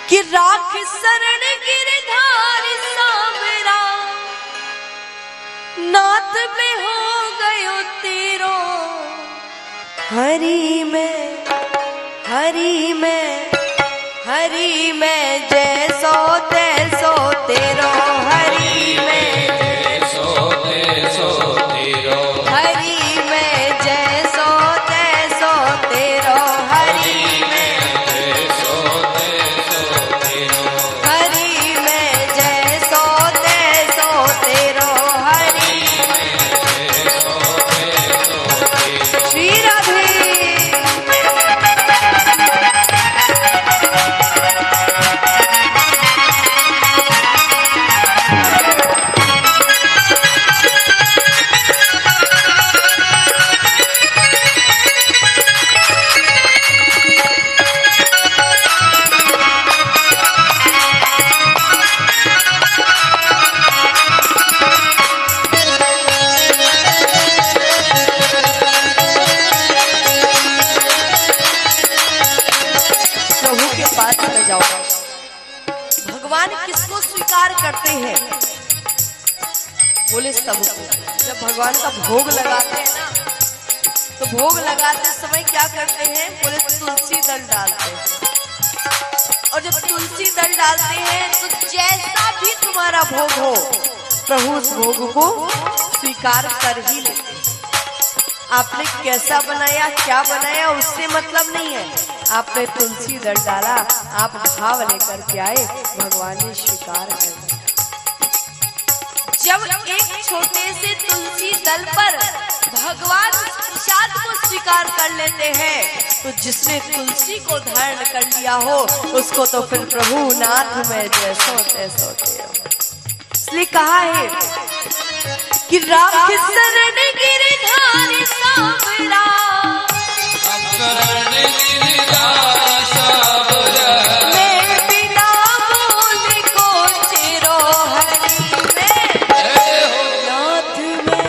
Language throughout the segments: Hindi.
कि राख शरण गिरधारी सांवरा नाथ में हो गयो तेरो हरि में हरि में हरि में जैसो तैसो तेरो हरि में जैसो तैसो तेरो हरि में जैसो तैसो तेरो हरि में जैसो तैसो तेरो हरि में जैसो तैसो तेरो हरि जैसो तैसो तेरो श्री राधे। प्रभु के पास चले जाओ। भगवान किसको स्वीकार करते हैं? बोले सबको। जब भगवान का भोग लगाते हैं ना, तो भोग लगाते समय क्या करते हैं? बोले तुलसी दल डालते हैं। और जब तुलसी दल डालते हैं तो जैसा भी तुम्हारा भोग हो, प्रभु उस भोग को स्वीकार कर ही लेते हैं। आपने कैसा बनाया, क्या बनाया, उससे मतलब नहीं है। आपने तुलसी दल डाला, आप भाव लेकर के आए, भगवान ने स्वीकार कर लिया। जब एक छोटे से तुलसी दल पर भगवान प्रसाद को स्वीकार कर लेते हैं, तो जिसने तुलसी को धारण कर लिया हो, उसको तो फिर प्रभु नाथ में जैसो तैसो तेरो। इसलिए कहा है कि राख शरण गिरधारी सांवरा शरण गिरधारी सांवरा मैं बिना बोल को चिरो हरि में नाथ में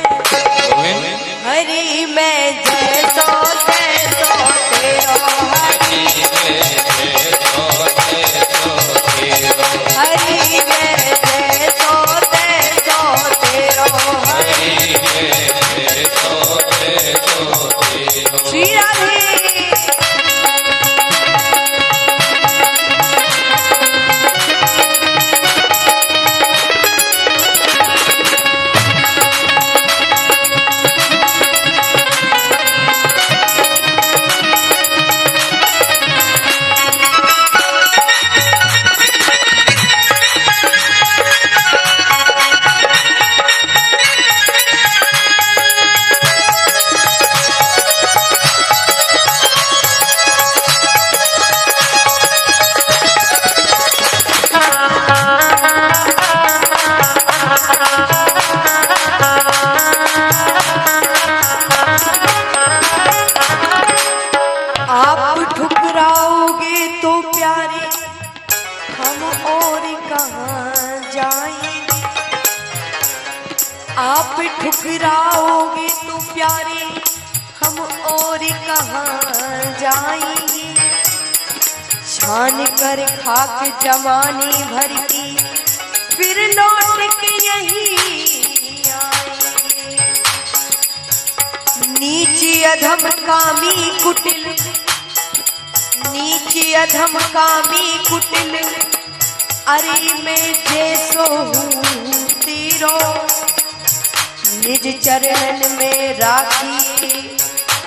हरि में जैसो तैसो तेरो हरि हरि में जैसो तैसो तेरो हरि श्री राधे। आप ठुकराओगे तो प्यारे हम और कहाँ जाएंगे। आप ठुकराओगे तो प्यारे हम और कहाँ जाएंगे। छान कर खाक जमाने भर की फिर लौट के यहीं आएंगे। नीचे अधम कामी कुटिल, नीचे अधम कामी कुटिल, अरे मैं जैसो हूँ तेरो निज चरण में राखी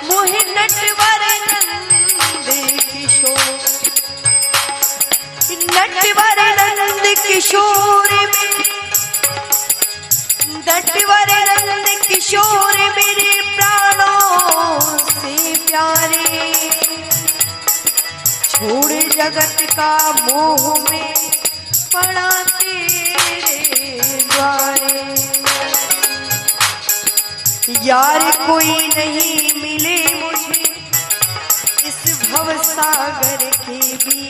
मोहि नटवर नंद किशोर। नटवर नंद किशोर नटवर नंद किशोर मेरे प्राणों से प्यारे। छोड़ जगत का मोह में पड़ा तेरे द्वारे। यार कोई नहीं मिले मुझे इस भव सागर के भी,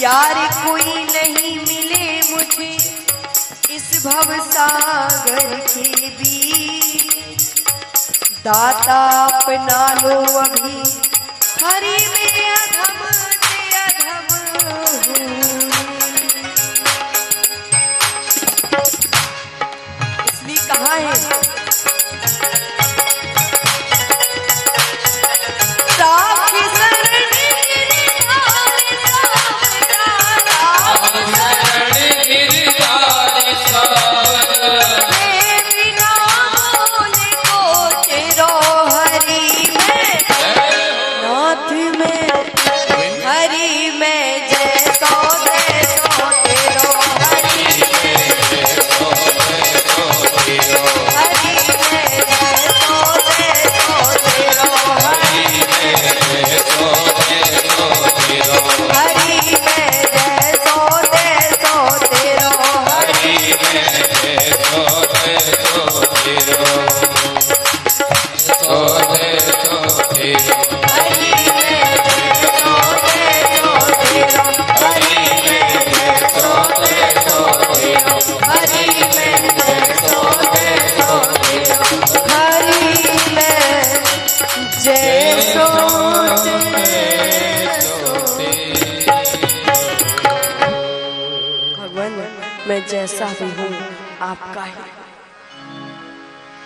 यार कोई नहीं मिले मुझे इस भव सागर के भी। दाता अपना लो अभी हरि में अधम से अधम में हरि में जय सो दे सो तेरो हरि में जय सो दे सो तेरो हरि में जय सो दे सो तेरो हरि में जय सो दे सो तेरो हरि में जय सो दे सो तेरो हरि में जय सो दे सो तेरो सो दे सो तेरो भगवान मैं जैसा भी हूँ आपका ही